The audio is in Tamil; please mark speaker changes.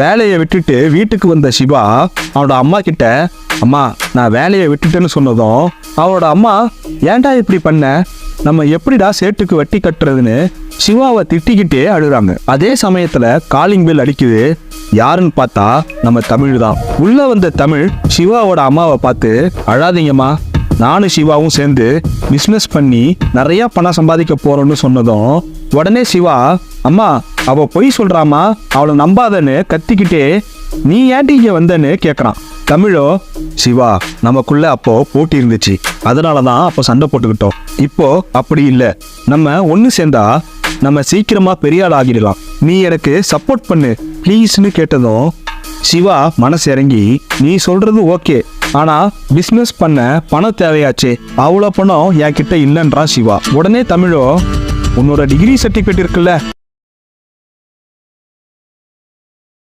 Speaker 1: வேலையை விட்டுட்டு வீட்டுக்கு வந்த சிவா அவனோட அம்மா கிட்ட, அம்மா நான் வேலையை விட்டுட்டேன்னு சொன்னதும் அவனோட அம்மா, ஏன்டா இப்படி பண்ண, நம்ம எப்படிடா சேட்டுக்கு வட்டி கட்டுறதுன்னு சிவாவை திட்டிக்கிட்டே அழுறாங்க. அதே சமயத்துல காலிங் பெல் அடிக்குது. யாருன்னு பார்த்தா நம்ம தமிழ் தான். உள்ள வந்த தமிழ் சிவாவோட அம்மாவை பார்த்து, அழாதீங்கம்மா, நானும் சிவாவும் சேர்ந்து பிஸ்னஸ் பண்ணி நிறைய பணம் சம்பாதிக்க போறோம்னு சொன்னதும் உடனே சிவா, அம்மா அவ பொய் சொல்றாமா, அவளை நம்பாதன்னு கத்திக்கிட்டே, நீ ஏன்டி இங்க வந்தன்னு கேட்கறான். தமிழோ, சிவா நமக்குள்ள அப்போ போட்டி இருந்துச்சு, அதனாலதான் அப்போ சண்டை போட்டுக்கிட்டோம். இப்போ அப்படி இல்லை, நம்ம ஒன்று சேர்ந்தா நம்ம சீக்கிரமா பெரிய ஆள் ஆகிடலாம், நீ எனக்கு சப்போர்ட் பண்ணு ப்ளீஸ்னு கேட்டதும் சிவா மனசு இறங்கி, நீ சொல்றது ஓகே, ஆனா பிஸ்னஸ் பண்ண பணம் தேவையாச்சே, அவ்வளோ பணம் என் கிட்ட இல்லைன்றான் சிவா. உடனே தமிழோ, உன்னோட டிகிரி சர்டிஃபிகேட் இருக்குல்ல,